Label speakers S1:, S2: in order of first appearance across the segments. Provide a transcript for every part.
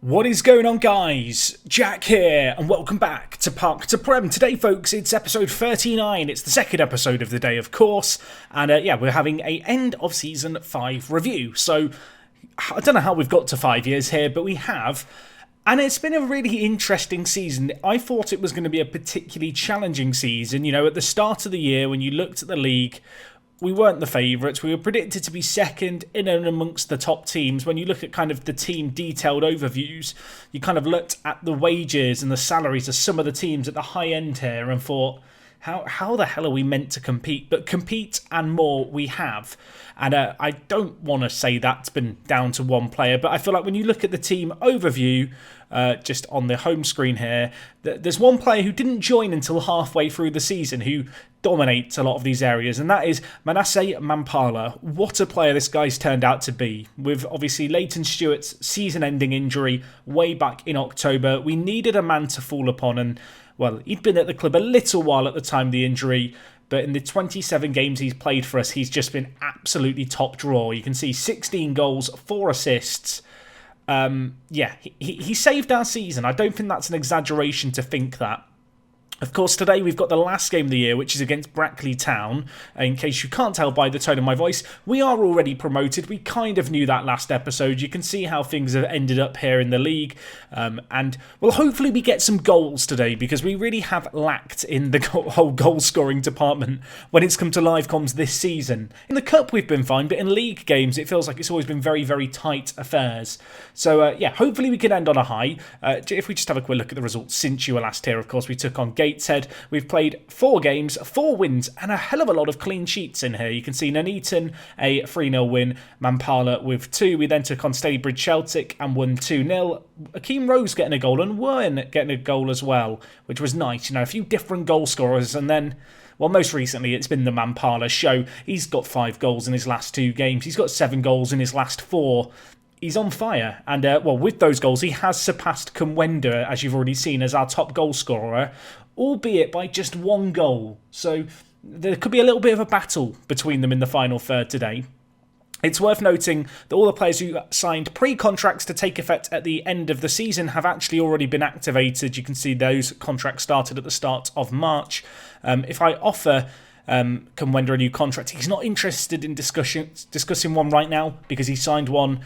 S1: What is going on, guys? Jack here, and welcome back to Park to Prem. Today, folks, it's episode 39. It's the second episode of the day, of course, and we're having a end of season 5 review. So, I don't know how we've got to 5 years here, but we have, and it's been a really interesting season. I thought it was going to be a particularly challenging season. You know, at the start of the year, when you looked at the league, we weren't the favourites. We were predicted to be second in and amongst the top teams. When you look at kind of the team detailed overviews, you kind of looked at the wages and the salaries of some of the teams at the high end here and thought, how the hell are we meant to compete? But compete and more we have. And I don't want to say that's been down to one player, but I feel like when you look at the team overview, just on the home screen here, there's one player who didn't join until halfway through the season who dominates a lot of these areas, and that is Manasseh Mampala. What a player this guy's turned out to be. With obviously Leighton Stewart's season-ending injury way back in October, we needed a man to fall upon, and well, he'd been at the club a little while at the time of the injury, but in the 27 games he's played for us, he's just been absolutely top draw. You can see 16 goals, 4 assists. He saved our season. I don't think that's an exaggeration to think that. Of course, today we've got the last game of the year, which is against Brackley Town. In case you can't tell by the tone of my voice, we are already promoted. We kind of knew that last episode. You can see how things have ended up here in the league. And, well, hopefully we get some goals today, because we really have lacked in the whole goal-scoring department when it's come to live comms this season. In the Cup, we've been fine, but in league games, it feels like it's always been very, very tight affairs. So, hopefully we can end on a high. If we just have a quick look at the results since you were last here, of course, we took on Gateshead. We've played 4 games, 4 wins, and a hell of a lot of clean sheets in here. You can see Nuneaton, a 3-0 win, Mampala with 2. We then took on Staleybridge Celtic and won 2-0. Akeem Rose getting a goal and Warren getting a goal as well, which was nice. You know, a few different goal scorers, and then, well, most recently it's been the Mampala show. He's got 5 goals in his last 2 games. He's got 7 goals in his last 4. He's on fire, and with those goals, he has surpassed Kumwenda, as you've already seen, as our top goal scorer, albeit by just 1 goal. So there could be a little bit of a battle between them in the final third today. It's worth noting that all the players who signed pre-contracts to take effect at the end of the season have actually already been activated. You can see those contracts started at the start of March. If I offer Kumwenda a new contract, he's not interested in discussing one right now, because he signed one,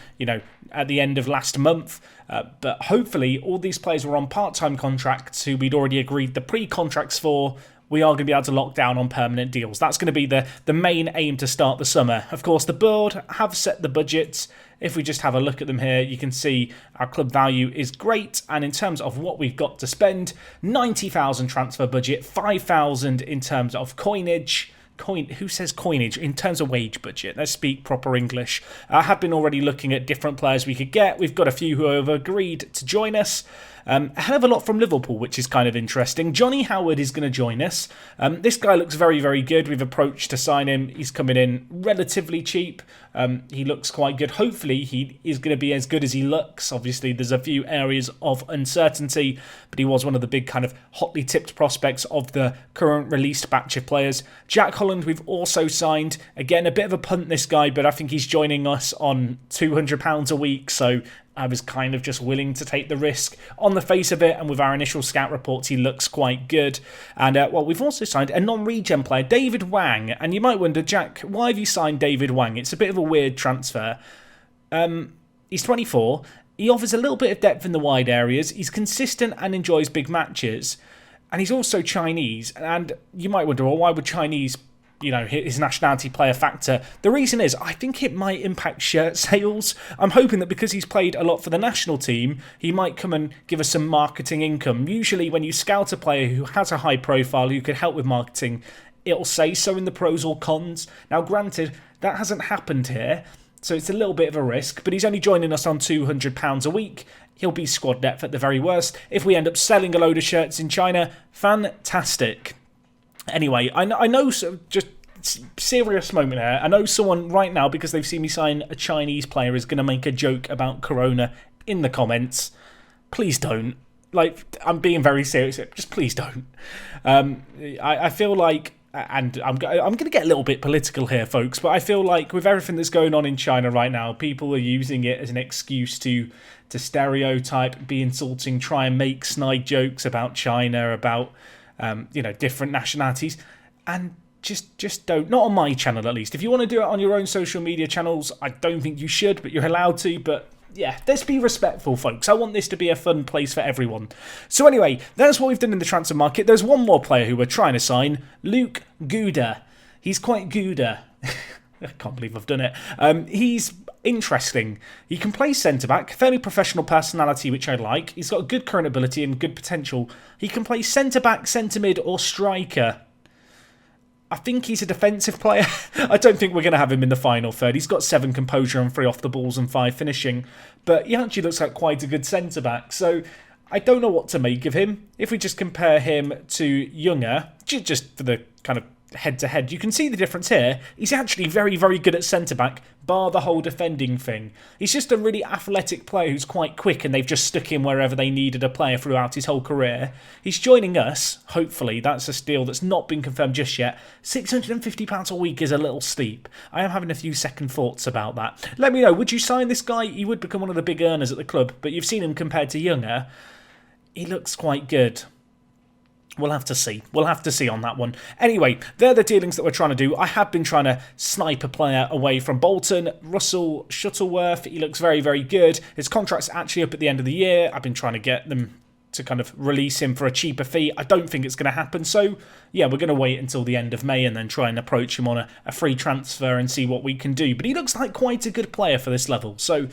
S1: at the end of last month. But hopefully all these players were on part-time contracts who we'd already agreed the pre-contracts for. We are going to be able to lock down on permanent deals. That's going to be the main aim to start the summer. Of course, the board have set the budgets. If we just have a look at them here, you can see our club value is great. And in terms of what we've got to spend, 90,000 transfer budget, 5,000 in terms of coinage. Who says coinage? In terms of wage budget. Let's speak proper English. I have been already looking at different players we could get. We've got a few who have agreed to join us. A hell of a lot from Liverpool, which is kind of interesting. Johnny Howard is going to join us. This guy looks very, very good. We've approached to sign him. He's coming in relatively cheap. He looks quite good. Hopefully he is going to be as good as he looks. Obviously there's a few areas of uncertainty, but he was one of the big kind of hotly tipped prospects of the current released batch of players. Jack Holland we've also signed. Again, a bit of a punt, this guy, but I think he's joining us on £200 a week, so I was kind of just willing to take the risk. On the face of it, and with our initial scout reports, he looks quite good. And, we've also signed a non-regen player, David Wang. And you might wonder, Jack, why have you signed David Wang? It's a bit of a weird transfer. He's 24. He offers a little bit of depth in the wide areas. He's consistent and enjoys big matches. And he's also Chinese. And you might wonder, well, why would Chinese, his nationality play a factor? The reason is, I think it might impact shirt sales. I'm hoping that because he's played a lot for the national team, he might come and give us some marketing income. Usually when you scout a player who has a high profile, who could help with marketing, it'll say so in the pros or cons. Now granted, that hasn't happened here, so it's a little bit of a risk, but he's only joining us on £200 a week. He'll be squad depth at the very worst. If we end up selling a load of shirts in China, fantastic. Anyway, I know, just serious moment here. I know someone right now, because they've seen me sign a Chinese player, is going to make a joke about Corona in the comments. Please don't. I'm being very serious. Just please don't. I feel like and I'm going to get a little bit political here, folks, but I feel like with everything that's going on in China right now, people are using it as an excuse to stereotype, be insulting, try and make snide jokes about China, about different nationalities, and just don't. Not on my channel, at least. If you want to do it on your own social media channels, I don't think you should, but you're allowed to. But yeah, let's be respectful, folks. I want this to be a fun place for everyone. So anyway, that's what we've done in the transfer market. There's one more player who we're trying to sign, Luke Gouda. He's quite Gouda. I can't believe I've done it. He's interesting. He can play centre-back, fairly professional personality, which I like. He's got good current ability and good potential. He can play centre-back, centre-mid or striker. I think he's a defensive player. I don't think we're going to have him in the final third. He's got 7 composure and 3 off the balls and 5 finishing. But he actually looks like quite a good centre-back. So I don't know what to make of him. If we just compare him to Younger, just for the kind of head-to-head, you can see the difference here. He's actually very, very good at centre-back, bar the whole defending thing. He's just a really athletic player who's quite quick, and they've just stuck him wherever they needed a player throughout his whole career. He's joining us, hopefully. That's a deal that's not been confirmed just yet. £650 a week is a little steep. I am having a few second thoughts about that. Let me know, would you sign this guy? He would become one of the big earners at the club, but you've seen him compared to Younger. He looks quite good. We'll have to see. We'll have to see on that one. Anyway, they're the dealings that we're trying to do. I have been trying to snipe a player away from Bolton. Russell Shuttleworth, he looks very, very good. His contract's actually up at the end of the year. I've been trying to get them to kind of release him for a cheaper fee. I don't think it's going to happen. So, yeah, we're going to wait until the end of May and then try and approach him on a free transfer and see what we can do. But he looks like quite a good player for this level. So,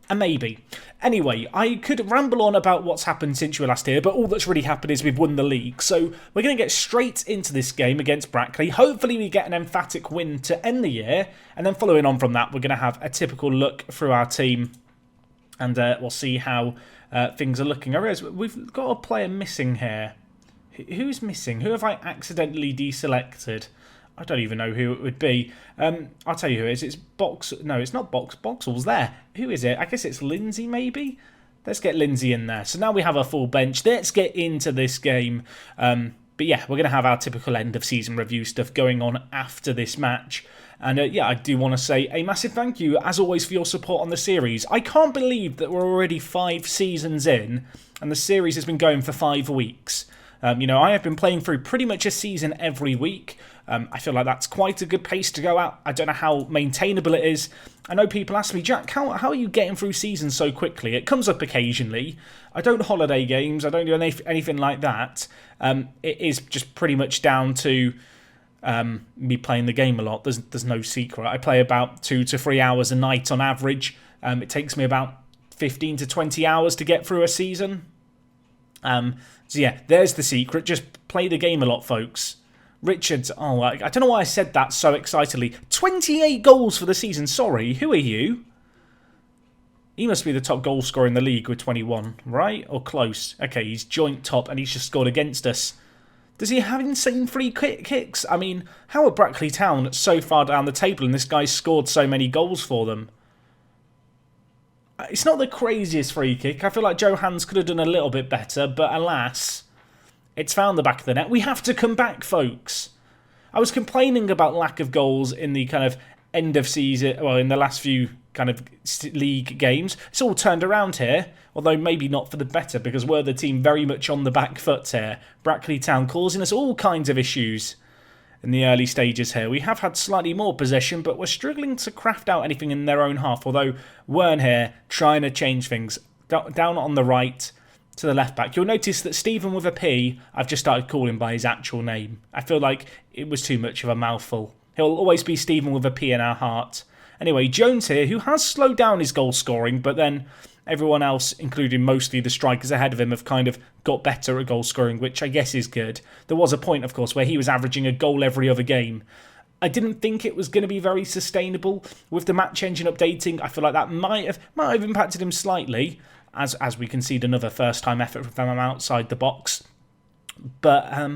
S1: a maybe. Anyway, I could ramble on about what's happened since you were last here, but all that's really happened is we've won the league. So we're going to get straight into this game against Brackley. Hopefully we get an emphatic win to end the year. And then following on from that, we're going to have a typical look through our team. And we'll see how things are looking. I realise we've got a player missing here. Who's missing? Who have I accidentally deselected? I don't even know who it would be. I'll tell you who it is. It's Box. No, it's not Box. Boxall's there. Who is it? I guess it's Lindsay, maybe? Let's get Lindsay in there. So now we have a full bench. Let's get into this game. But yeah, we're going to have our typical end-of-season review stuff going on after this match. And yeah, I do want to say a massive thank you, as always, for your support on the series. I can't believe that we're already 5 seasons in, and the series has been going for 5 weeks. I have been playing through pretty much a season every week. I feel like that's quite a good pace to go at. I don't know how maintainable it is. I know people ask me, Jack, how are you getting through seasons so quickly? It comes up occasionally. I don't holiday games. I don't do anything like that. It is just pretty much down to me playing the game a lot. There's no secret. I play about 2 to 3 hours a night on average. It takes me about 15 to 20 hours to get through a season. So yeah, there's the secret. Just play the game a lot, folks. Richards, I don't know why I said that so excitedly. 28 goals for the season. Sorry, who are you? He must be the top goal scorer in the league with 21, right? Or close. Okay, he's joint top and he's just scored against us. Does he have insane free kicks? I mean, how are Brackley Town so far down the table and this guy's scored so many goals for them? It's not the craziest free kick. I feel like Joe Hans could have done a little bit better, but alas, it's found the back of the net. We have to come back, folks. I was complaining about lack of goals in the kind of end of season, well, in the last few kind of league games. It's all turned around here, although maybe not for the better, because we're the team very much on the back foot here. Brackley Town causing us all kinds of issues in the early stages here. We have had slightly more possession, but we're struggling to craft out anything in their own half, although Wern here trying to change things. Down on the right to the left back. You'll notice that Stephen with a P, I've just started calling by his actual name. I feel like it was too much of a mouthful. He'll always be Stephen with a P in our heart. Anyway, Jones here, who has slowed down his goal scoring, but then everyone else, including mostly the strikers ahead of him, have kind of got better at goal scoring, which I guess is good. There was a point, of course, where he was averaging a goal every other game. I didn't think it was going to be very sustainable with the match engine updating. I feel like that might have impacted him slightly, as we concede another first-time effort from them outside the box. But,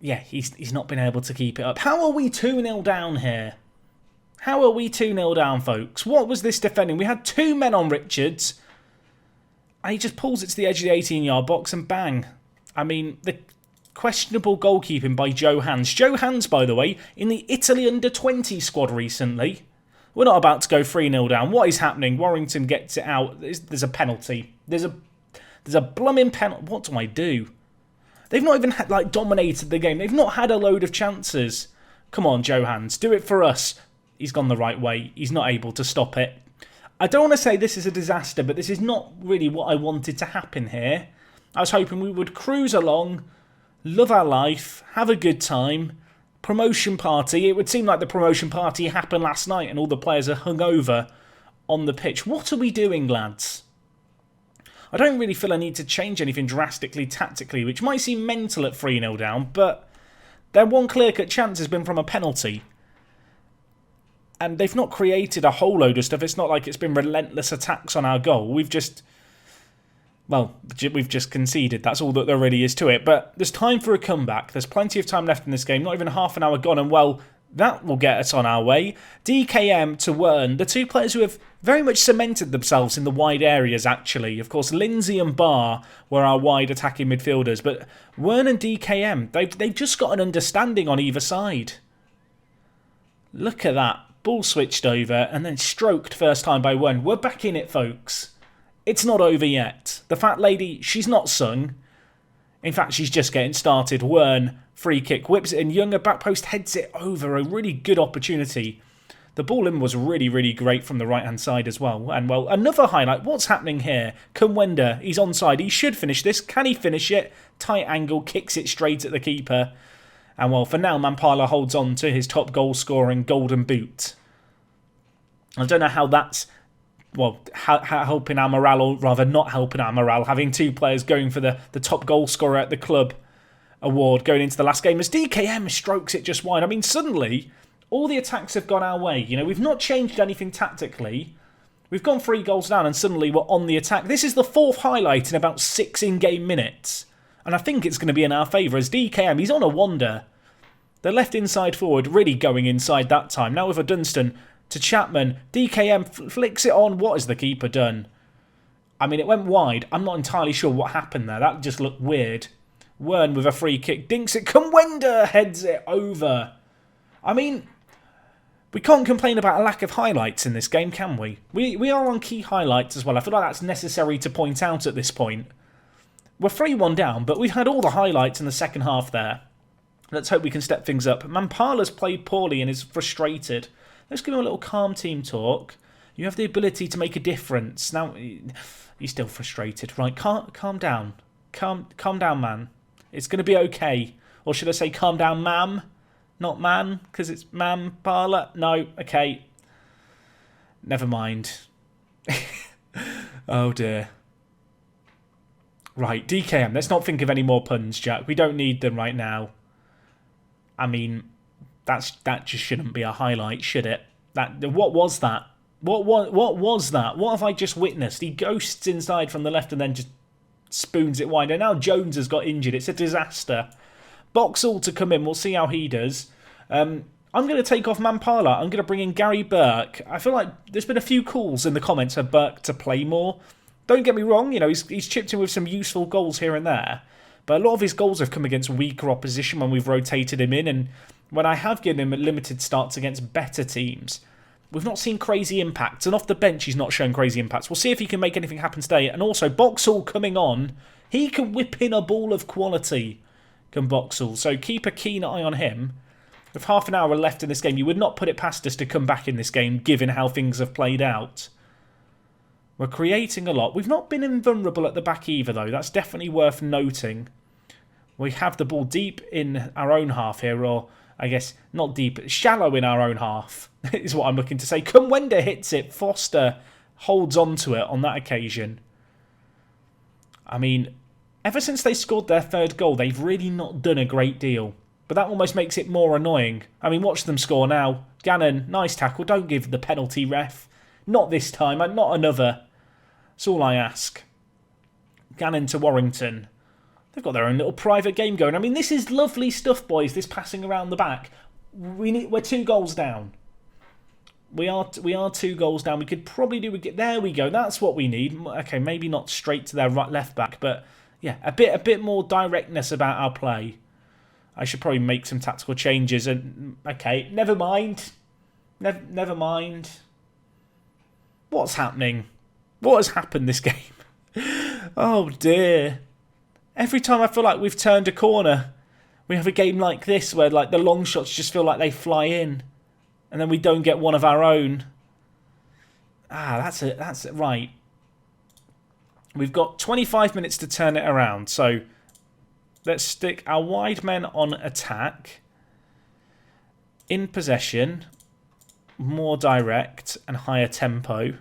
S1: yeah, he's not been able to keep it up. How are we 2-0 down here? How are we 2-0 down, folks? What was this defending? We had 2 men on Richards, and he just pulls it to the edge of the 18-yard box and bang. I mean, Questionable goalkeeping by Joe Hans. Joe Hans, by the way, in the Italy under-20 squad recently. We're not about to go 3-0 down. What is happening? Warrington gets it out. There's a penalty. There's a blooming penalty. What do I do? They've not even had, dominated the game. They've not had a load of chances. Come on, Joe Hans. Do it for us. He's gone the right way. He's not able to stop it. I don't want to say this is a disaster, but this is not really what I wanted to happen here. I was hoping we would cruise along, love our life, have a good time. Promotion party. It would seem like the promotion party happened last night and all the players are hungover on the pitch. What are we doing, lads? I don't really feel I need to change anything drastically tactically, which might seem mental at 3-0 down, but their one clear-cut chance has been from a penalty. And they've not created a whole load of stuff. It's not like it's been relentless attacks on our goal. We've just conceded. That's all that there really is to it. But there's time for a comeback. There's plenty of time left in this game. Not even half an hour gone. And, well, that will get us on our way. DKM to Wern, the two players who have very much cemented themselves in the wide areas, actually. Of course, Lindsay and Barr were our wide attacking midfielders. But Wern and DKM, they've just got an understanding on either side. Look at that. Ball switched over and then stroked first time by Wern. We're back in it, folks. It's not over yet. The fat lady, she's not sung. In fact, she's just getting started. Wern, free kick, whips it in. Younger back post heads it over. A really good opportunity. The ball in was really, really great from the right-hand side as well. And, well, another highlight. What's happening here? Kumwenda, he's onside. He should finish this. Can he finish it? Tight angle, kicks it straight at the keeper. And, well, for now, Mampala holds on to his top goal-scoring golden boot. I don't know how that's, well, helping our morale, or rather not helping our morale, having two players going for the top goal scorer at the club award going into the last game as DKM strokes it just wide. I mean, suddenly, all the attacks have gone our way. You know, we've not changed anything tactically. We've gone 3 goals down and suddenly we're on the attack. This is the 4th highlight in about 6 in-game minutes. And I think it's going to be in our favour as DKM, he's on a wander. The left inside forward really going inside that time. Now with a Dunstan to Chapman. DKM flicks it on. What has the keeper done? I mean, it went wide. I'm not entirely sure what happened there. That just looked weird. Wern with a free kick. Dinks it. Kumwenda heads it over. I mean, we can't complain about a lack of highlights in this game, can we? We are on key highlights as well. I feel like that's necessary to point out at this point. We're 3-1 down, but we've had all the highlights in the second half there. Let's hope we can step things up. Mampala's played poorly and is frustrated. Let's give him a little calm team talk. You have the ability to make a difference. Now, he's still frustrated. Right, calm down. Calm down, man. It's going to be okay. Or should I say calm down, ma'am? Not man, because it's Mampala. No, okay. Never mind. Oh, dear. Right, DKM. Let's not think of any more puns, Jack. We don't need them right now. I mean, that just shouldn't be a highlight, should it? What was that? What was that? What have I just witnessed? He ghosts inside from the left and then just spoons it wide. And now Jones has got injured. It's a disaster. Boxall to come in. We'll see how he does. I'm going to take off Mampala. I'm going to bring in Gary Burke. I feel like there's been a few calls in the comments for Burke to play more. Don't get me wrong. You know, he's chipped in with some useful goals here and there. But a lot of his goals have come against weaker opposition when we've rotated him in. And when I have given him limited starts against better teams, we've not seen crazy impacts. And off the bench, he's not shown crazy impacts. We'll see if he can make anything happen today. And also, Boxall coming on. He can whip in a ball of quality, can Boxall. So keep a keen eye on him. With half an hour left in this game, you would not put it past us to come back in this game, given how things have played out. We're creating a lot. We've not been invulnerable at the back either, though. That's definitely worth noting. We have the ball deep in our own half here, or I guess not deep, shallow in our own half, is what I'm looking to say. Kumwenda hits it. Foster holds on to it on that occasion. I mean, ever since they scored their 3rd goal, they've really not done a great deal. But that almost makes it more annoying. I mean, watch them score now. Gannon, nice tackle. Don't give the penalty, ref. Not this time, and not another. That's all I ask. Gannon to Warrington. They've got their own little private game going. I mean, this is lovely stuff, boys, this passing around the back. We're 2 goals down. We are 2 goals down. We could probably do... There we go. That's what we need. Okay, maybe not straight to their left back, but yeah, a bit more directness about our play. I should probably make some tactical changes. And okay, never mind. Never mind. What's happening? What has happened this game? Oh dear. Every time I feel like we've turned a corner, we have a game like this where like the long shots just feel like they fly in, and then we don't get one of our own. That's it. That's it. Right. We've got 25 minutes to turn it around. So let's stick our wide men on attack. In possession. More direct and higher tempo.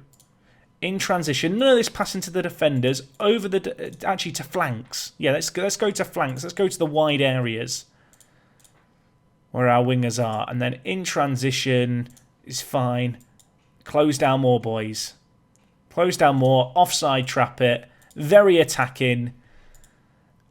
S1: In transition. None of this passing to the defenders. Over the... actually to flanks. Yeah, let's go to flanks. Let's go to the wide areas. Where our wingers are. And then in transition is fine. Close down more, boys. Close down more. Offside trap it. Very attacking.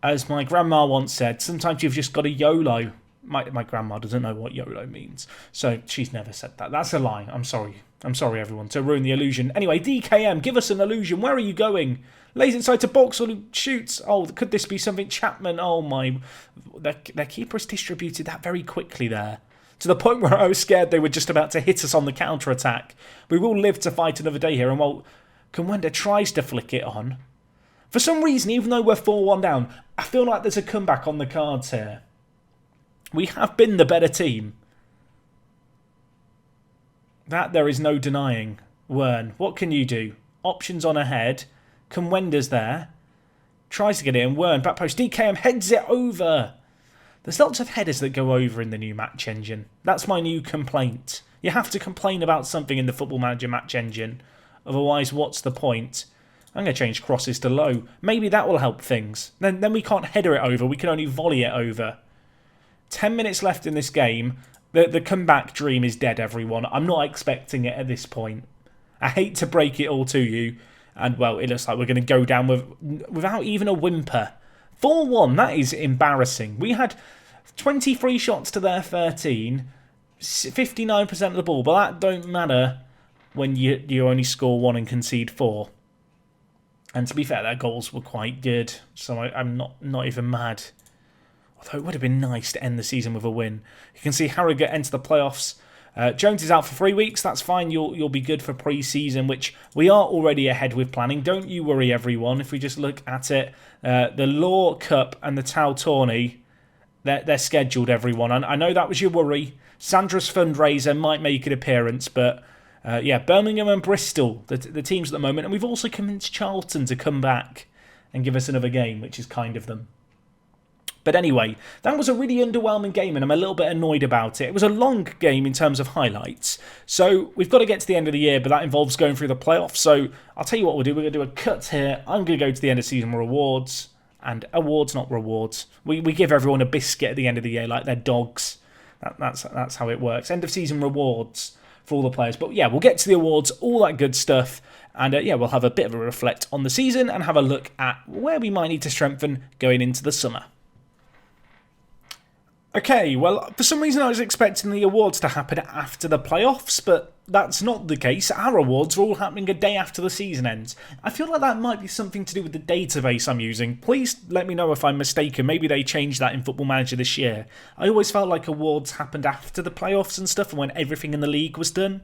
S1: As my grandma once said, sometimes you've just got a YOLO. My grandma doesn't know what YOLO means. So she's never said that. That's a lie. I'm sorry. I'm sorry, everyone, to ruin the illusion. Anyway, DKM, give us an illusion. Where are you going? Lays inside to box or shoots. Oh, could this be something? Chapman. Oh, my. Their keeper has distributed that very quickly there. To the point where I was scared they were just about to hit us on the counter-attack. We will live to fight another day here. And while Kumwenda tries to flick it on, for some reason, even though we're 4-1 down, I feel like there's a comeback on the cards here. We have been the better team. That there is no denying. Wern, what can you do? Options on ahead. Kumwenda's there. Tries to get it in. Wern, back post. DKM heads it over. There's lots of headers that go over in the new match engine. That's my new complaint. You have to complain about something in the Football Manager match engine. Otherwise, what's the point? I'm going to change crosses to low. Maybe that will help things. Then we can't header it over. We can only volley it over. 10 minutes left in this game. The comeback dream is dead, everyone. I'm not expecting it at this point. I hate to break it all to you. And, well, it looks like we're going to go down without even a whimper. 4-1, that is embarrassing. We had 23 shots to their 13. 59% of the ball. But that don't matter when you only score 1 and concede 4. And to be fair, their goals were quite good. So I'm not even mad. Although it would have been nice to end the season with a win. You can see Harrogate enter the playoffs. Jones is out for 3 weeks. That's fine. You'll be good for pre-season, which we are already ahead with planning. Don't you worry, everyone. If we just look at it, the Law Cup and the Tau Tourney, they're scheduled, everyone. I know that was your worry. Sandra's fundraiser might make an appearance, but yeah, Birmingham and Bristol, the teams at the moment. And we've also convinced Charlton to come back and give us another game, which is kind of them. But anyway, that was a really underwhelming game and I'm a little bit annoyed about it. It was a long game in terms of highlights. So we've got to get to the end of the year, but that involves going through the playoffs. So I'll tell you what we'll do. We're going to do a cut here. I'm going to go to the end of season rewards. And awards, not rewards. We give everyone a biscuit at the end of the year like they're dogs. That's how it works. End of season rewards for all the players. But yeah, we'll get to the awards, all that good stuff. And yeah, we'll have a bit of a reflect on the season and have a look at where we might need to strengthen going into the summer. Okay, well, for some reason I was expecting the awards to happen after the playoffs, but that's not the case. Our awards are all happening a day after the season ends. I feel like that might be something to do with the database I'm using. Please let me know if I'm mistaken. Maybe they changed that in Football Manager this year. I always felt like awards happened after the playoffs and stuff and when everything in the league was done.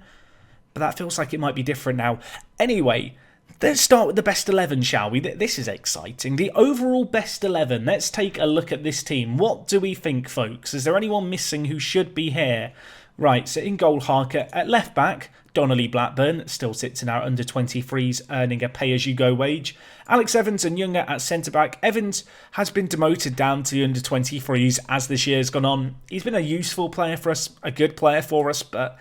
S1: But that feels like it might be different now. Anyway, let's start with the best 11, shall we? This is exciting. The overall best 11. Let's take a look at this team. What do we think, folks? Is there anyone missing who should be here? Right, so in goal, Harker. At left back, Donnelly Blackburn still sits in our under-23s, earning a pay-as-you-go wage. Alex Evans and Younger at centre-back. Evans has been demoted down to the under-23s as this year's gone on. He's been a useful player for us, a good player for us, but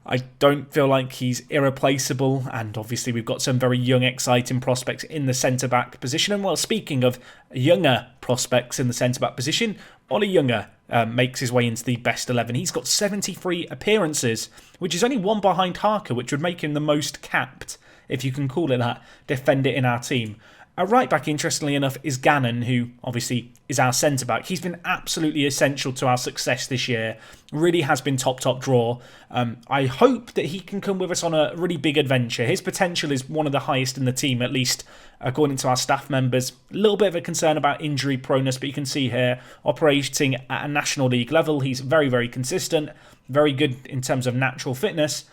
S1: I don't feel like he's irreplaceable, and obviously we've got some very young, exciting prospects in the centre-back position. And well, speaking of younger prospects in the centre-back position, Ollie Younger makes his way into the best 11. He's got 73 appearances, which is only one behind Harker, which would make him the most capped, if you can call it that, defender in our team. At right back, interestingly enough, is Gannon, who obviously is our centre-back. He's been absolutely essential to our success this year. Really has been top draw. I hope that he can come with us on a really big adventure. His potential is one of the highest in the team, at least according to our staff members. A little bit of a concern about injury proneness, but you can see here, operating at a National League level, he's very consistent, very good in terms of natural fitness,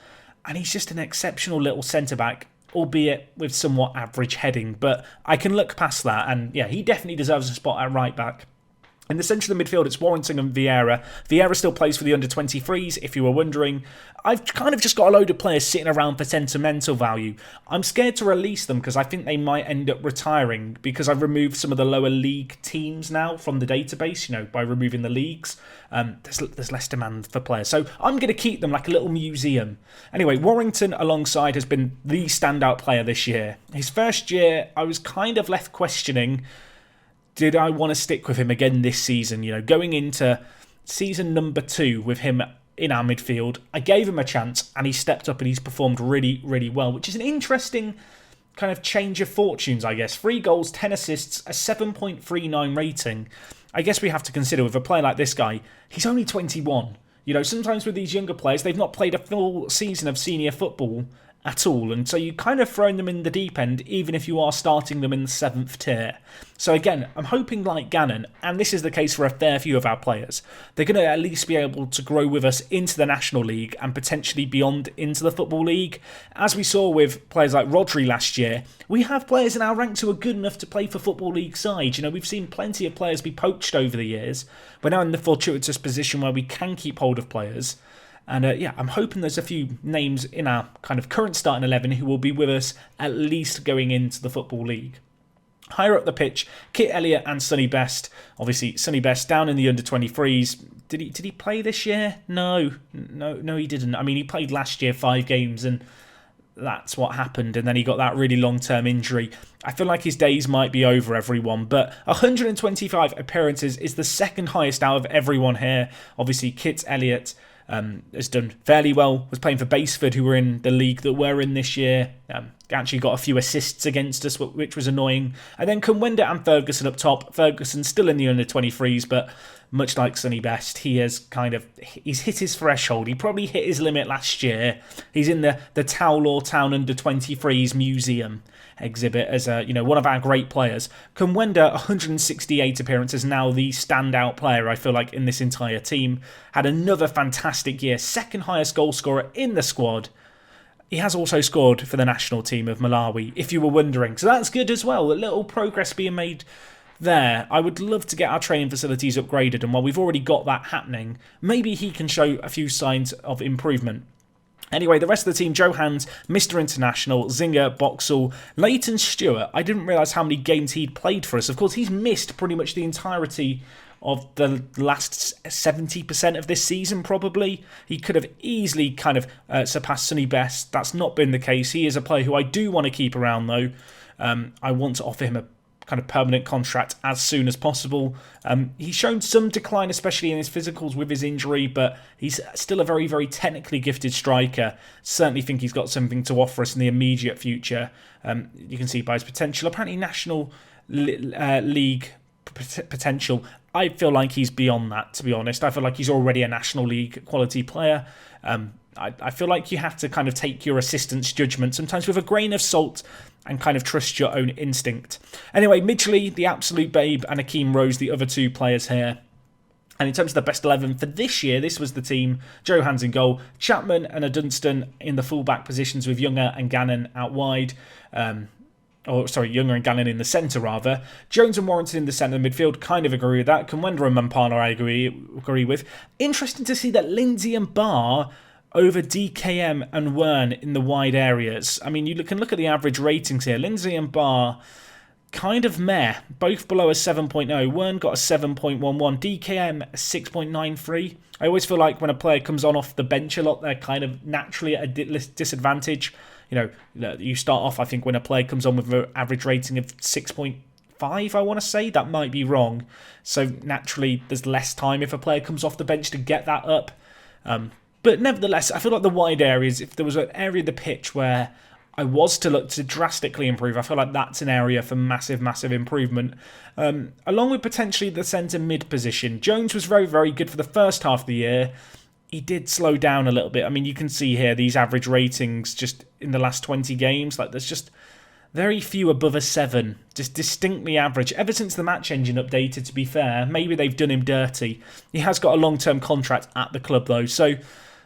S1: and he's just an exceptional little centre-back, albeit with somewhat average heading. But I can look past that, and yeah, he definitely deserves a spot at right back. In the centre of the midfield, it's Warrington and Vieira. Vieira still plays for the under-23s, if you were wondering. I've kind of just got a load of players sitting around for sentimental value. I'm scared to release them because I think they might end up retiring, because I've removed some of the lower league teams now from the database, by removing the leagues. There's less demand for players. So I'm going to keep them like a little museum. Anyway, Warrington alongside has been the standout player this year. His first year, I was kind of left questioning, did I want to stick with him again this season? Going into season number 2 with him in our midfield, I gave him a chance and he stepped up and he's performed really well, which is an interesting kind of change of fortunes, I guess. 3 goals, 10 assists, a 7.39 rating. I guess we have to consider with a player like this guy, he's only 21. Sometimes with these younger players, they've not played a full season of senior football at all, and so you kind of thrown them in the deep end, even if you are starting them in the 7th tier. So again, I'm hoping like Gannon, and this is the case for a fair few of our players, they're going to at least be able to grow with us into the National League and potentially beyond into the Football League. As we saw with players like Rodri last year, we have players in our ranks who are good enough to play for Football League sides. We've seen plenty of players be poached over the years. We're now in the fortuitous position where we can keep hold of players. And I'm hoping there's a few names in our kind of current starting 11 who will be with us at least going into the Football League. Higher up the pitch, Kit Elliott and Sonny Best. Obviously, Sonny Best down in the under-23s. Did he play this year? No, he didn't. I mean, he played last year 5 games and that's what happened. And then he got that really long-term injury. I feel like his days might be over, everyone. But 125 appearances is the second highest out of everyone here. Obviously, Kit Elliott has done fairly well, was playing for Baseford, who were in the league that we're in this year. Actually got a few assists against us, which was annoying. And then Kumwenda and Ferguson up top. Ferguson still in the under-23s, but much like Sonny Best, he's hit his threshold. He probably hit his limit last year. He's in the Towlaw Town under-23s museum exhibit as one of our great players. Kumwenda, 168 appearances, now the standout player, I feel like, in this entire team. Had another fantastic year, second highest goal scorer in the squad. He has also scored for the national team of Malawi, if you were wondering. So that's good as well, a little progress being made there. I would love to get our training facilities upgraded, and while we've already got that happening, maybe he can show a few signs of improvement. Anyway, the rest of the team, Joe Hans, Mr. International, Zinger, Boxall, Leighton Stewart. I didn't realise how many games he'd played for us. Of course, he's missed pretty much the entirety of the last 70% of this season, probably. He could have easily kind of surpassed Sonny Best. That's not been the case. He is a player who I do want to keep around, though. I want to offer him a kind of permanent contract as soon as possible. He's shown some decline, especially in his physicals with his injury, but he's still a very technically gifted striker. Certainly think he's got something to offer us in the immediate future. You can see by his potential. Apparently National League potential. I feel like he's beyond that, to be honest. I feel like he's already a National League quality player. I feel like you have to kind of take your assistant's judgment sometimes with a grain of salt and kind of trust your own instinct. Anyway, Midgley, the absolute babe, and Akeem Rose, the other 2 players here. And in terms of the best 11 for this year, this was the team. Joe Hans in goal, Chapman and Dunstan in the full-back positions with Younger and Gannon out wide. Younger and Gannon in the centre, rather. Jones and Warrington in the centre midfield, kind of agree with that. Kumwenda and Mampana I agree with. Interesting to see that Lindsay and Barr over DKM and Wern in the wide areas. I mean, you can look at the average ratings here. Lindsay and Barr, kind of meh. Both below a 7.0. Wern got a 7.11. DKM, a 6.93. I always feel like when a player comes on off the bench a lot, they're kind of naturally at a disadvantage. You start off, I think, when a player comes on with an average rating of 6.5, I want to say. That might be wrong. So naturally, there's less time if a player comes off the bench to get that up. But nevertheless, I feel like the wide areas, if there was an area of the pitch where I was to look to drastically improve. I feel like that's an area for massive, massive improvement. Along with potentially the centre mid position. Jones was very, very good for the first half of the year. He did slow down a little bit. I mean, you can see here these average ratings just in the last 20 games. Like, there's just very few above a 7. Just distinctly average. Ever since the match engine updated, to be fair. Maybe they've done him dirty. He has got a long-term contract at the club, though. So,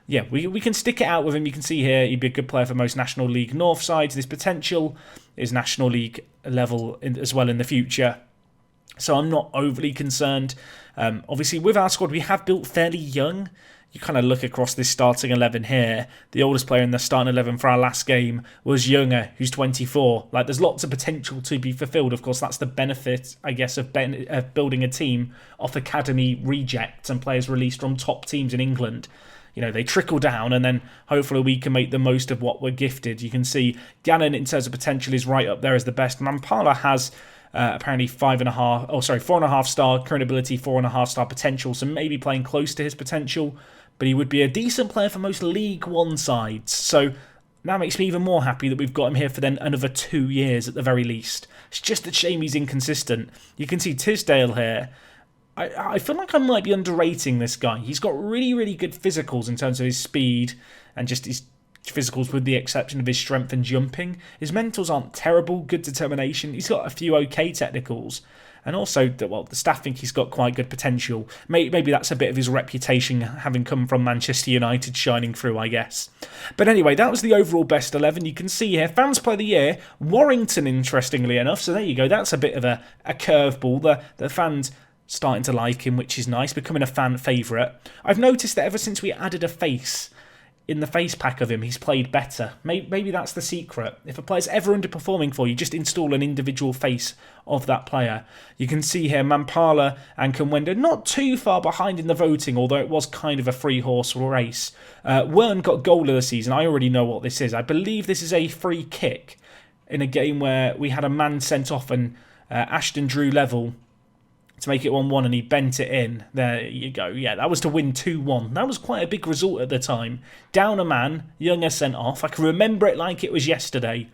S1: yeah, we can stick it out with him. You can see here he'd be a good player for most National League North sides. This potential is National League level as well in the future. So I'm not overly concerned. Obviously, with our squad, we have built fairly young. You kind of look across this starting 11 here. The oldest player in the starting 11 for our last game was Younger, who's 24. Like, there's lots of potential to be fulfilled. Of course, that's the benefit, I guess, of building a team off academy rejects and players released from top teams in England. You know, they trickle down and then hopefully we can make the most of what we're gifted. You can see Gannon, in terms of potential, is right up there as the best. Mampala has apparently 4.5 star current ability, 4.5 star potential, so maybe playing close to his potential. But he would be a decent player for most League One sides. So that makes me even more happy that we've got him here for then another 2 years at the very least. It's just a shame he's inconsistent. You can see Tisdale here. I feel like I might be underrating this guy. He's got really, really good physicals in terms of his speed and just his physicals, with the exception of his strength and jumping. His mentals aren't terrible, good determination. He's got a few okay technicals. And also, well, the staff think he's got quite good potential. Maybe that's a bit of his reputation having come from Manchester United shining through, I guess. But anyway, that was the overall best 11. You can see here, Fans Play of the Year, Warrington, interestingly enough. So there you go. That's a bit of a curveball. The fans starting to like him, which is nice, becoming a fan favourite. I've noticed that ever since we added a face in the face pack of him, he's played better. Maybe that's the secret. If a player's ever underperforming for you, just install an individual face of that player. You can see here Mampala and Kamwenda not too far behind in the voting, although it was kind of a free horse race. Wern got goal of the season. I already know what this is. I believe this is a free kick in a game where we had a man sent off and Ashton drew level to make it 1-1 and he bent it in. There you go. Yeah, that was to win 2-1. That was quite a big result at the time. Down a man, Younger sent off. I can remember it like it was yesterday.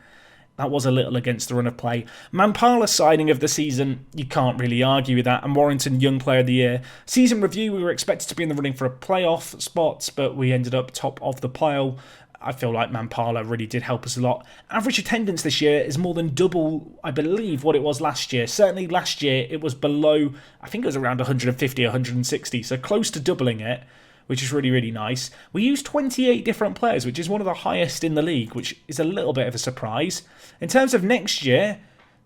S1: That was a little against the run of play. Mampala signing of the season, you can't really argue with that. And Warrington, Young Player of the Year. Season review, we were expected to be in the running for a playoff spot, but we ended up top of the pile. I feel like Mampala really did help us a lot. Average attendance this year is more than double, I believe, what it was last year. Certainly last year it was below, I think it was around 150, 160, so close to doubling it, which is really, really nice. We used 28 different players, which is one of the highest in the league, which is a little bit of a surprise. In terms of next year,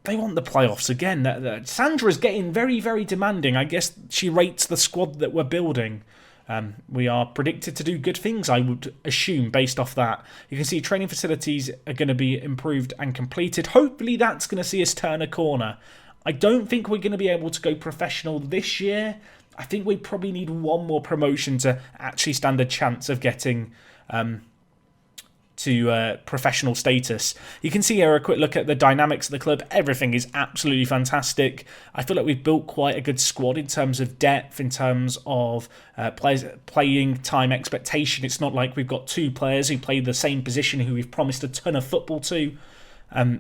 S1: they want the playoffs again. Sandra's getting very, very demanding. I guess she rates the squad that we're building. We are predicted to do good things, I would assume, based off that. You can see training facilities are going to be improved and completed. Hopefully that's going to see us turn a corner. I don't think we're going to be able to go professional this year. I think we probably need one more promotion to actually stand a chance of getting to professional status. You can see here a quick look at the dynamics of the club. Everything is absolutely fantastic. I feel like we've built quite a good squad in terms of depth, in terms of players playing time expectation. It's not like we've got two players who play the same position who we've promised a ton of football to,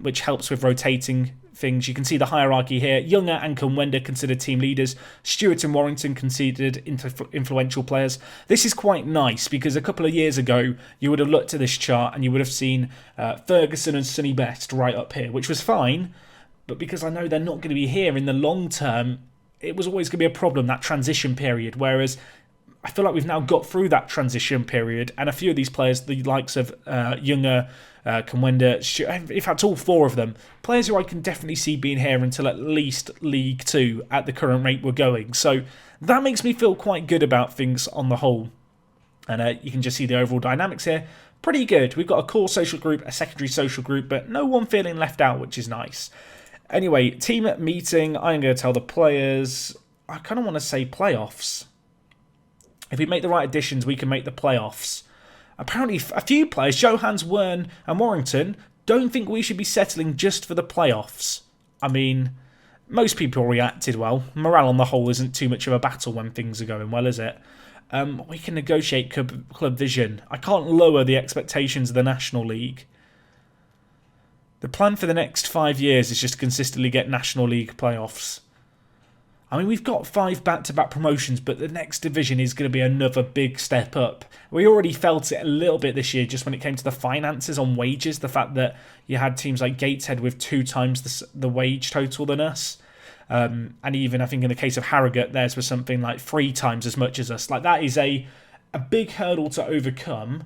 S1: which helps with rotating things. You can see the hierarchy here. Younger and Kamwenda considered team leaders. Stewart and Warrington considered influential players. This is quite nice because a couple of years ago you would have looked at this chart and you would have seen Ferguson and Sonny Best right up here, which was fine, but because I know they're not going to be here in the long term, it was always going to be a problem, that transition period, whereas I feel like we've now got through that transition period, and a few of these players, the likes of Younger, Kamwenda, in fact all four of them, players who I can definitely see being here until at least League 2 at the current rate we're going. So that makes me feel quite good about things on the whole. And you can just see the overall dynamics here. Pretty good. We've got a core social group, a secondary social group, but no one feeling left out, which is nice. Anyway, team meeting. I'm going to tell the players, I kind of want to say playoffs. If we make the right additions, we can make the playoffs. Apparently, a few players, Johans, Wern and Warrington, don't think we should be settling just for the playoffs. I mean, most people reacted well. Morale on the whole isn't too much of a battle when things are going well, is it? We can negotiate club vision. I can't lower the expectations of the National League. The plan for the next 5 years is just to consistently get National League playoffs. I mean, we've got 5 back-to-back promotions, but the next division is going to be another big step up. We already felt it a little bit this year just when it came to the finances on wages. The fact that you had teams like Gateshead with 2 times the wage total than us. And even, I think, in the case of Harrogate, theirs was something like 3 times as much as us. Like, that is a big hurdle to overcome.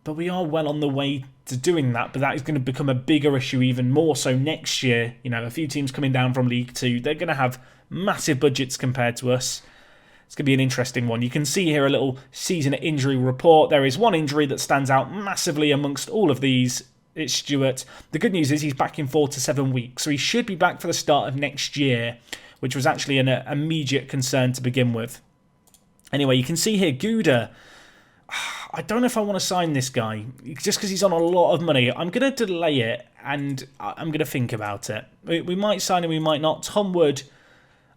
S1: But we are well on the way to doing that. But that is going to become a bigger issue even more so next year. You know, a few teams coming down from League 2, they're going to have massive budgets compared to us. It's going to be an interesting one. You can see here a little season injury report. There is one injury that stands out massively amongst all of these. It's Stewart. The good news is he's back in 4 to 7 weeks. So he should be back for the start of next year, which was actually an immediate concern to begin with. Anyway, you can see here Gouda. I don't know if I want to sign this guy, just because he's on a lot of money. I'm going to delay it, and I'm going to think about it. We might sign him, we might not. Tom Wood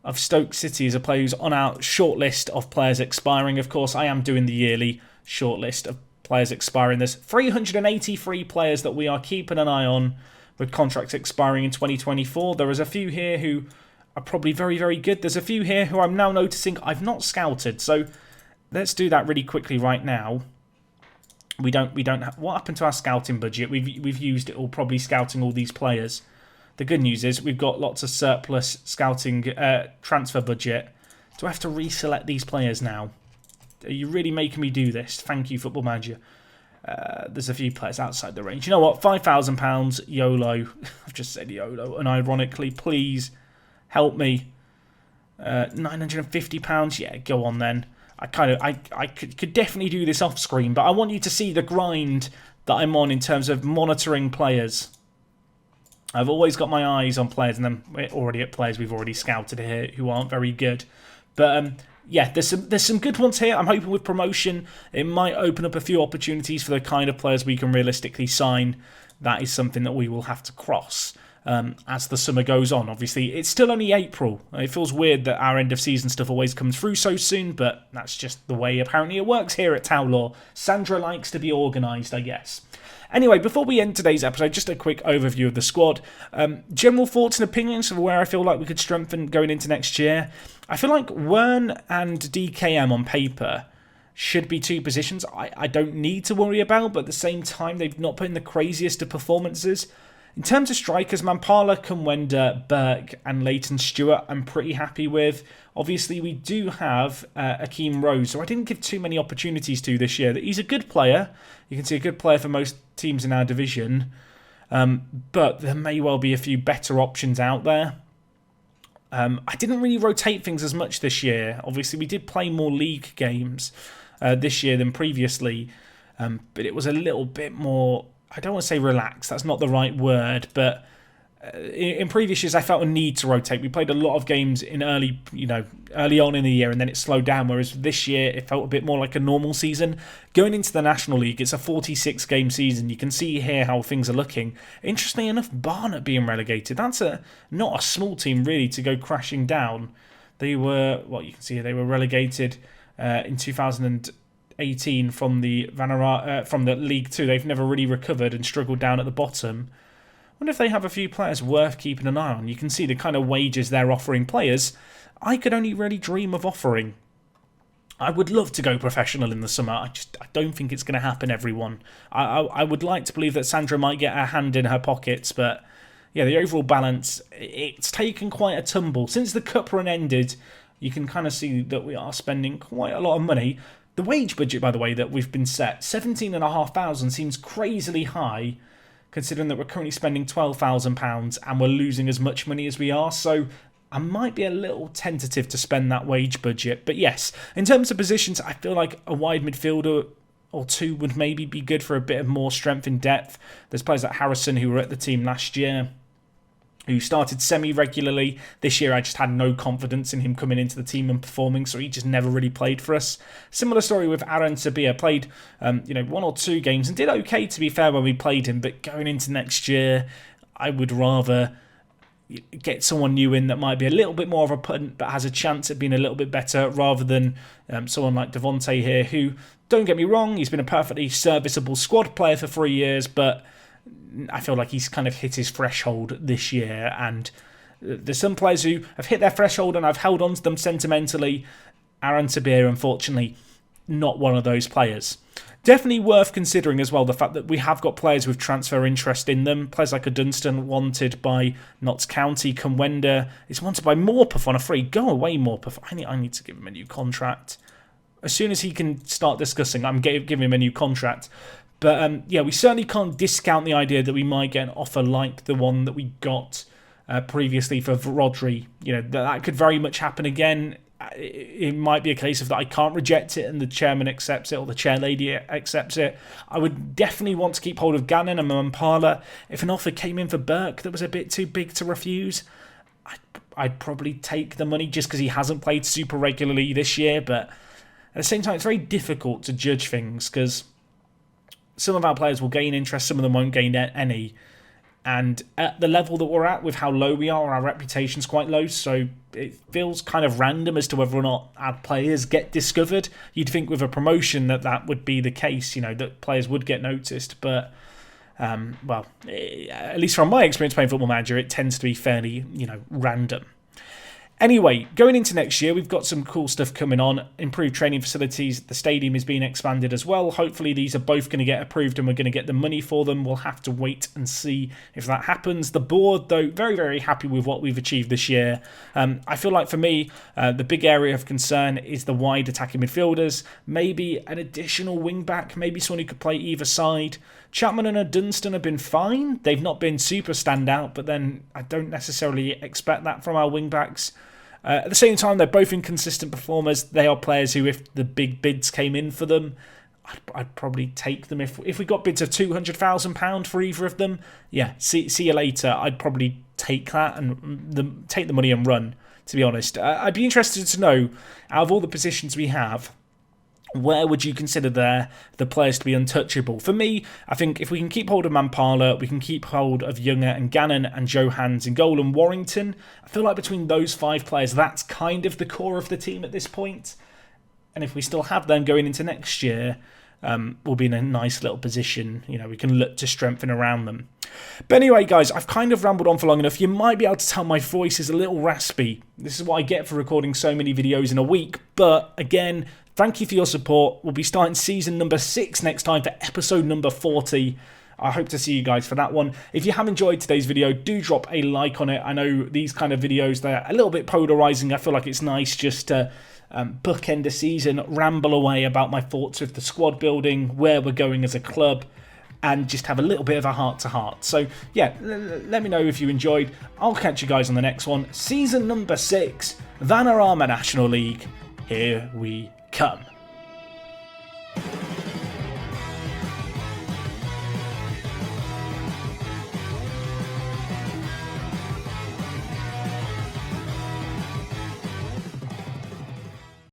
S1: of Stoke City is a player who's on our shortlist of players expiring. Of course, I am doing the yearly shortlist of players expiring. There's 383 players that we are keeping an eye on with contracts expiring in 2024. There is a few here who are probably very, very good. There's a few here who I'm now noticing I've not scouted. So let's do that really quickly right now. We don't have, what happened to our scouting budget? We've used it all, probably scouting all these players. The good news is we've got lots of surplus scouting transfer budget. Do I have to reselect these players now? Are you really making me do this? Thank you, Football Manager. There's a few players outside the range. You know what? £5,000 YOLO. I've just said YOLO. And ironically, please help me. £950. Yeah, go on then. I could definitely do this off screen, but I want you to see the grind that I'm on in terms of monitoring players. I've always got my eyes on players, and then we're already at players we've already scouted here who aren't very good. But yeah, there's some good ones here. I'm hoping with promotion, it might open up a few opportunities for the kind of players we can realistically sign. That is something that we will have to cross as the summer goes on. Obviously, it's still only April. It feels weird that our end of season stuff always comes through so soon, but that's just the way apparently it works here at Towlaw. Sandra likes to be organised, I guess. Anyway, before we end today's episode, just a quick overview of the squad. General thoughts and opinions of where I feel like we could strengthen going into next year. I feel like Wern and DKM on paper should be 2 positions I don't need to worry about, but at the same time, they've not put in the craziest of performances. In terms of strikers, Mampala, Kumwenda, Burke and Leighton Stewart, I'm pretty happy with. Obviously, we do have Akeem Rose, so I didn't give too many opportunities to this year. He's a good player. You can see a good player for most teams in our division. But there may well be a few better options out there. I didn't really rotate things as much this year. Obviously, we did play more league games this year than previously. But it was a little bit more, I don't want to say relaxed, that's not the right word, but in previous years I felt a need to rotate. We played a lot of games in early on in the year, and then it slowed down, whereas this year it felt a bit more like a normal season. Going into the National League, it's a 46 game season. You can see here how things are looking. Interestingly enough, Barnet being relegated, that's not a small team really to go crashing down. They were, well, you can see here, they were relegated in 2018 from the from the League 2. They've never really recovered and struggled down at the bottom. I wonder if they have a few players worth keeping an eye on. You can see the kind of wages they're offering players I could only really dream of offering. I would love to go professional in the summer. I don't think it's going to happen, everyone. I would like to believe that Sandra might get her hand in her pockets, but yeah, the overall balance, it's taken quite a tumble. Since the cup run ended, you can kind of see that we are spending quite a lot of money. The wage budget, by the way, that we've been set, 17,500, seems crazily high, considering that we're currently spending £12,000 and we're losing as much money as we are. So I might be a little tentative to spend that wage budget. But yes, in terms of positions, I feel like a wide midfielder or two would maybe be good for a bit of more strength in depth. There's players like Harrison who were at the team last year, who started semi-regularly. This year I just had no confidence in him coming into the team and performing, so he just never really played for us. Similar story with Aaron Sabia. Played 1 or 2 games and did okay, to be fair, when we played him, but going into next year, I would rather get someone new in that might be a little bit more of a punt but has a chance at being a little bit better, rather than someone like Devontae here, who, don't get me wrong, he's been a perfectly serviceable squad player for 3 years, but I feel like he's kind of hit his threshold this year, and there's some players who have hit their threshold and I've held on to them sentimentally. Aaron Tabir, unfortunately, not one of those players. Definitely worth considering as well the fact that we have got players with transfer interest in them. Players like Addons wanted by Notts County. Kumwenda is wanted by Morpeth on a free. Go away, Morpeth. I need to give him a new contract. As soon as he can start discussing, I'm giving him a new contract. But yeah, we certainly can't discount the idea that we might get an offer like the one that we got previously for Rodri. You know, that could very much happen again. It might be a case of that I can't reject it and the chairman accepts it or the chair lady accepts it. I would definitely want to keep hold of Gannon and Mampala. If an offer came in for Burke that was a bit too big to refuse, I'd probably take the money just because he hasn't played super regularly this year. But at the same time, it's very difficult to judge things because some of our players will gain interest, some of them won't gain any. And at the level that we're at with how low we are, our reputation's quite low, so it feels kind of random as to whether or not our players get discovered. You'd think with a promotion that would be the case, you know, that players would get noticed, but well, at least from my experience playing Football Manager, it tends to be fairly, you know, random. Anyway, going into next year, we've got some cool stuff coming on. Improved training facilities. The stadium is being expanded as well. Hopefully these are both going to get approved and we're going to get the money for them. We'll have to wait and see if that happens. The board, though, very, very happy with what we've achieved this year. I feel like for me, the big area of concern is the wide attacking midfielders. Maybe an additional wing-back. Maybe someone who could play either side. Chapman and Dunstan have been fine. They've not been super standout, but then I don't necessarily expect that from our wing-backs. At the same time, they're both inconsistent performers. They are players who, if the big bids came in for them, I'd probably take them. If we got bids of £200,000 for either of them, yeah, see you later. I'd probably take that and take the money and run, to be honest. I'd be interested to know, out of all the positions we have, where would you consider the players to be untouchable? For me, I think if we can keep hold of Mampala, we can keep hold of Younger and Gannon and Johans in goal and Warrington. I feel like between those 5 players, that's kind of the core of the team at this point. And if we still have them going into next year, we'll be in a nice little position. You know, we can look to strengthen around them. But anyway, guys, I've kind of rambled on for long enough. You might be able to tell my voice is a little raspy. This is what I get for recording so many videos in a week. But again, thank you for your support. We'll be starting season number 6 next time for episode number 40. I hope to see you guys for that one. If you have enjoyed today's video, do drop a like on it. I know these kind of videos, they're a little bit polarising. I feel like it's nice just to bookend a season, ramble away about my thoughts with the squad building, where we're going as a club, and just have a little bit of a heart-to-heart. So, yeah, let me know if you enjoyed. I'll catch you guys on the next one. Season number 6, Vanarama National League. Here we come.